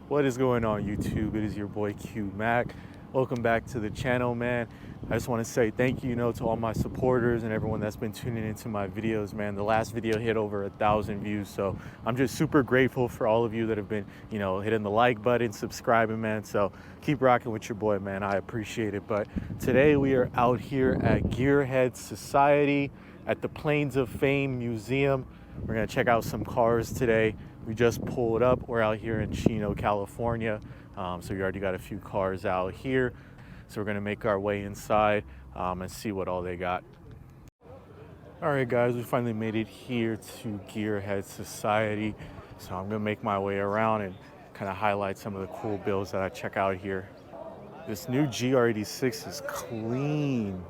What is going on, YouTube? It is your boy Q Mac. Welcome back to the channel, man. I just want to say thank you, to all my supporters and everyone that's been tuning into my videos, man. The last video hit over 1,000 views, so I'm just super grateful for all of you that have been, hitting the like button, subscribing, man. So keep rocking with your boy, man. I appreciate it. But today we are out here at GEARHEAD Society at the Plains of Fame Museum. We're gonna check out some cars today. We just pulled up. We're out here in Chino, California. So we already got a few cars out here. So we're gonna make our way inside and see what all they got. All right, guys, we finally made it here to GEARHEAD Society. So I'm gonna make my way around and kind of highlight some of the cool builds that I check out here. This new GR86 is clean.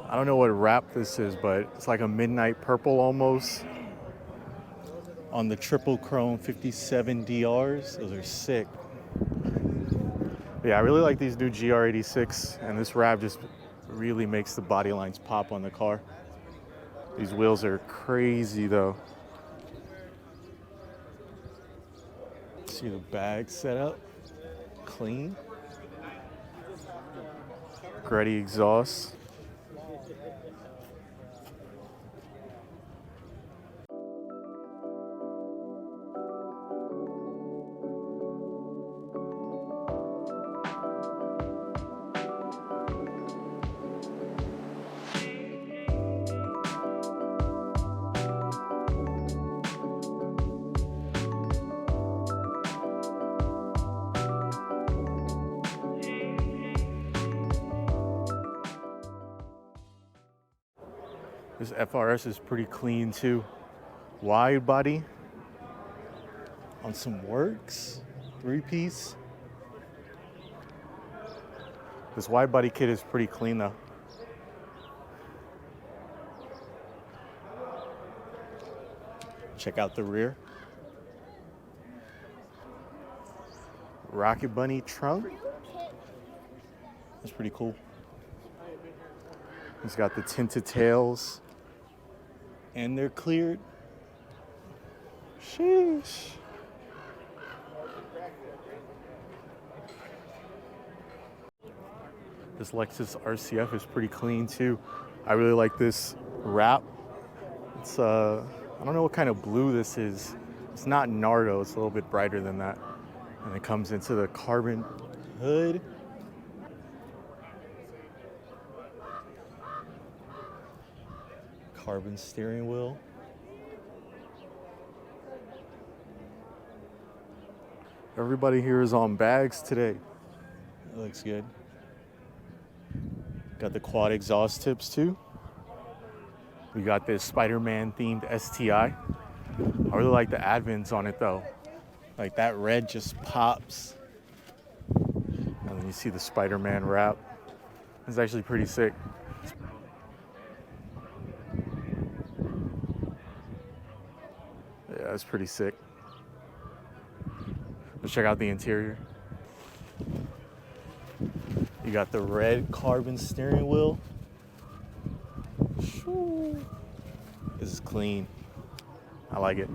I don't know what wrap this is, but it's like a midnight purple almost. On the triple chrome 57 DRs, those are sick. But yeah, I really like these new GR86, and this wrap just really makes the body lines pop on the car. These wheels are crazy though. See the bag set up, clean. Gretty exhaust. This FRS is pretty clean too. Wide body on some works, 3-piece. This wide body kit is pretty clean though. Check out the rear. Rocket Bunny trunk. That's pretty cool. It's got the tinted tails. And they're cleared. Sheesh. This Lexus RCF is pretty clean too. I really like this wrap. It's I don't know what kind of blue this is. It's not Nardo, it's a little bit brighter than that. And it comes into the carbon hood. Carbon steering wheel. Everybody here is on bags today. That looks good. Got the quad exhaust tips too. We got this Spider-Man themed STI. I really like the advents on it though. Like that red just pops. And then you see the Spider-Man wrap. It's actually pretty sick. Yeah, that's pretty sick. Let's check out the interior. You got the red carbon steering wheel. This is clean. I like it.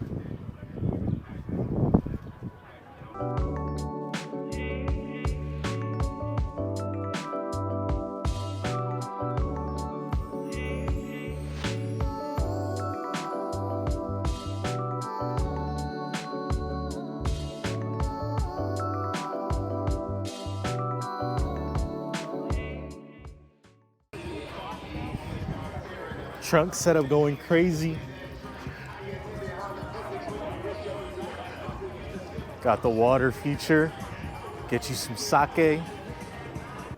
Trunk setup going crazy. Got the water feature. Get you some sake.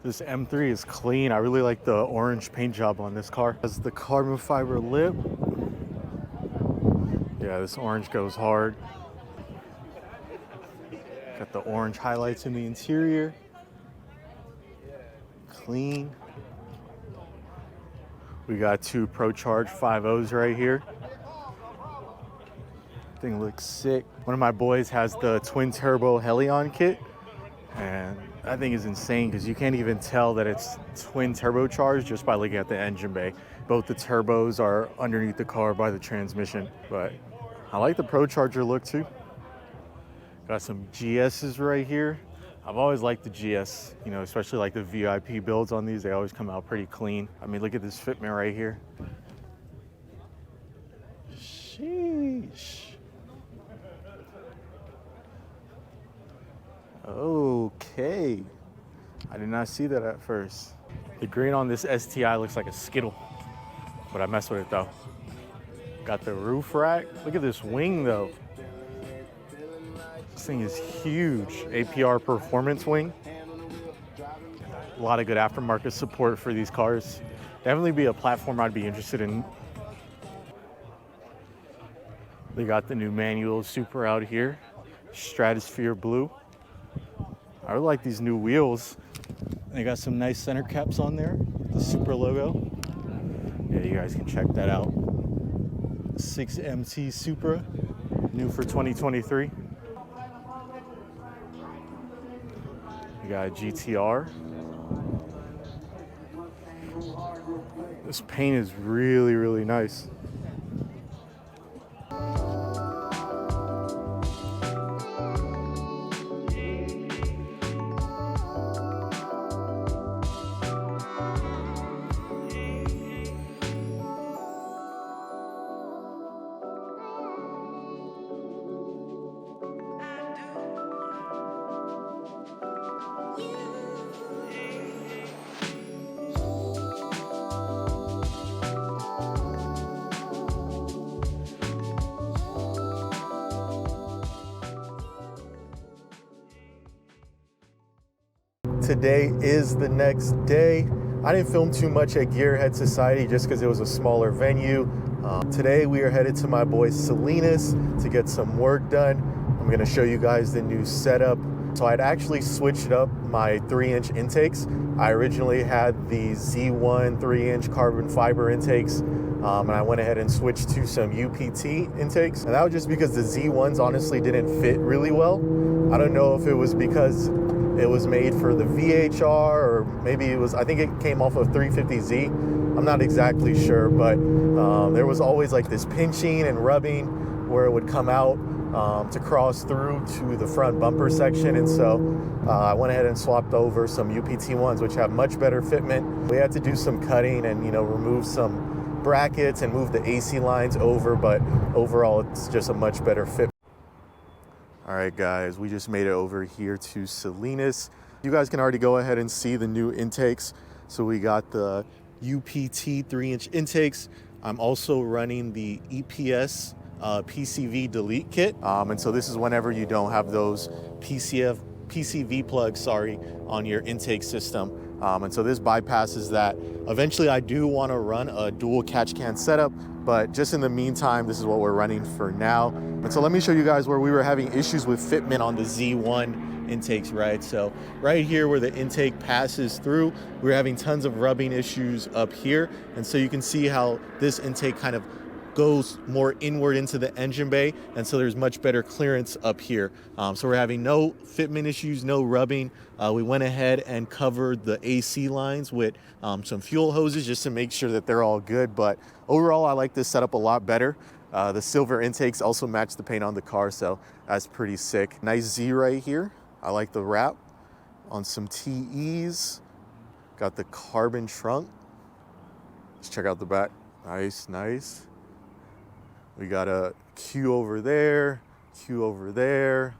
This M3 is clean. I really like the orange paint job on this car. Has the carbon fiber lip. Yeah, this orange goes hard. Got the orange highlights in the interior. Clean. We got two ProCharge 5.0s right here. Thing looks sick. One of my boys has the twin turbo Helion kit, and that thing is insane because you can't even tell that it's twin turbocharged just by looking at the engine bay. Both the turbos are underneath the car by the transmission, but I like the ProCharger look too. Got some GS's right here. I've always liked the GS, you know, especially like the VIP builds on these. They always come out pretty clean. I mean, look at this fitment right here. Sheesh. Okay. I did not see that at first. The green on this STI looks like a Skittle, but I mess with it though. Got the roof rack. Look at this wing though. This thing is huge. APR performance wing. A lot of good aftermarket support for these cars. Definitely be a platform I'd be interested in. They got the new manual Supra out here. Stratosphere blue. I really like these new wheels. They got some nice center caps on there. The Supra logo. Yeah, you guys can check that out. 6MT Supra, new for 2023. We got a GTR. This paint is really, really nice. Today is the next day. I didn't film too much at Gearhead Society just because it was a smaller venue. Today we are headed to my boy Salinas to get some work done. I'm gonna show you guys the new setup. So I'd actually switched up my 3-inch intakes. I originally had the Z1 3-inch carbon fiber intakes, and I went ahead and switched to some UPT intakes. And that was just because the Z1s honestly didn't fit really well. I don't know if it was because it was made for the VHR, or maybe it was, I think it came off of 350Z. I'm not exactly sure, but there was always like this pinching and rubbing where it would come out to cross through to the front bumper section. And so I went ahead and swapped over some UPT ones, which have much better fitment. We had to do some cutting and, you know, remove some brackets and move the AC lines over, but overall it's just a much better fit. All right, guys, we just made it over here to Salinas. You guys can already go ahead and see the new intakes. So we got the UPT 3-inch intakes. I'm also running the EPS PCV delete kit. And so this is whenever you don't have those PCV plugs, on your intake system. And so this bypasses that. Eventually, I do want to run a dual catch can setup, but just in the meantime, this is what we're running for now. And so let me show you guys where we were having issues with fitment on the Z1 intakes, right? So right here where the intake passes through, we're having tons of rubbing issues up here. And so you can see how this intake kind of goes more inward into the engine bay, and so there's much better clearance up here. So we're having no fitment issues, no rubbing. We went ahead and covered the AC lines with some fuel hoses just to make sure that they're all good. But overall, I like this setup a lot better. The silver intakes also match the paint on the car, so that's pretty sick. Nice Z right here. I like the wrap on some TEs. Got the carbon trunk. Let's check out the back. Nice, nice. We got a Q over there, Q over there,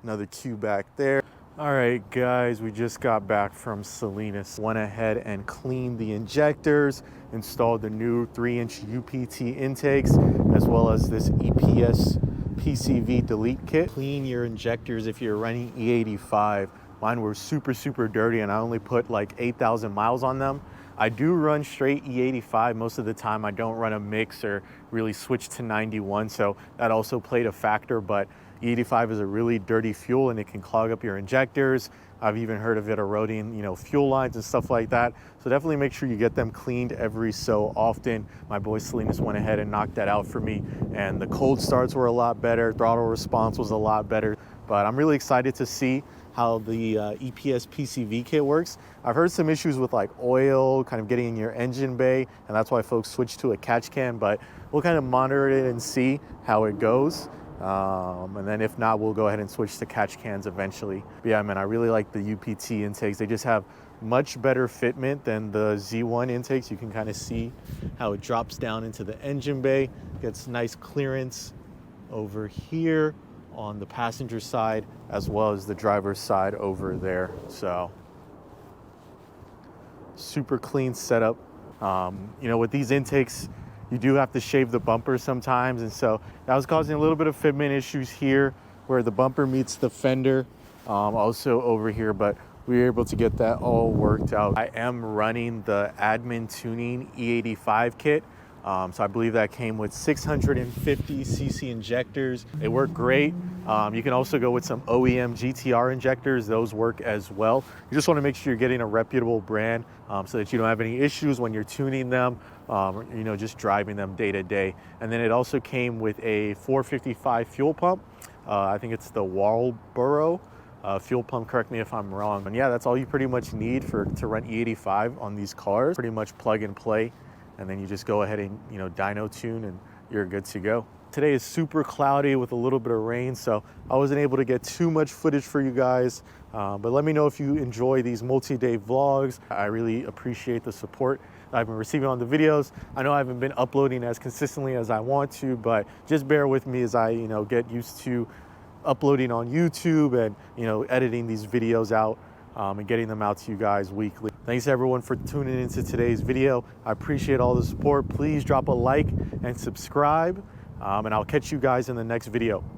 another Q back there. All right, guys, we just got back from Salinas. Went ahead and cleaned the injectors, installed the new 3-inch UPT intakes, as well as this EPS PCV delete kit. Clean your injectors if you're running E85. Mine were super, super dirty, and I only put like 8,000 miles on them. I do run straight E85 most of the time. I don't run a mix or really switch to 91, so that also played a factor. But E85 is a really dirty fuel, and it can clog up your injectors. I've even heard of it eroding, you know, fuel lines and stuff like that. So definitely make sure you get them cleaned every so often. My boy Salinas went ahead and knocked that out for me, and the cold starts were a lot better. Throttle response was a lot better. But I'm really excited to see how the EPS PCV kit works. I've heard some issues with like oil kind of getting in your engine bay, and that's why folks switch to a catch can, but we'll kind of monitor it and see how it goes. And then if not, we'll go ahead and switch to catch cans eventually. But yeah, man, I really like the UPT intakes. They just have much better fitment than the Z1 intakes. You can kind of see how it drops down into the engine bay, gets nice clearance over here on the passenger side, as well as the driver's side over there. So super clean setup. You know, with these intakes, you do have to shave the bumper sometimes, and so that was causing a little bit of fitment issues here where the bumper meets the fender, also over here, but we were able to get that all worked out. I am running the Admin Tuning E85 kit. So I believe that came with 650cc injectors. They work great. You can also go with some OEM GTR injectors. Those work as well. You just want to make sure you're getting a reputable brand so that you don't have any issues when you're tuning them, you know, just driving them day to day. And then it also came with a 455 fuel pump. I think it's the Walboro fuel pump, correct me if I'm wrong. And yeah, that's all you pretty much need to run E85 on these cars. Pretty much plug and play. And then you just go ahead and, you know, dyno tune and you're good to go. Today is super cloudy with a little bit of rain, so I wasn't able to get too much footage for you guys. But let me know if you enjoy these multi-day vlogs. I really appreciate the support I've been receiving on the videos. I know I haven't been uploading as consistently as I want to, but just bear with me as I, you know, get used to uploading on YouTube and, you know, editing these videos out and getting them out to you guys weekly. Thanks everyone for tuning into today's video. I appreciate all the support. Please drop a like and subscribe, and I'll catch you guys in the next video.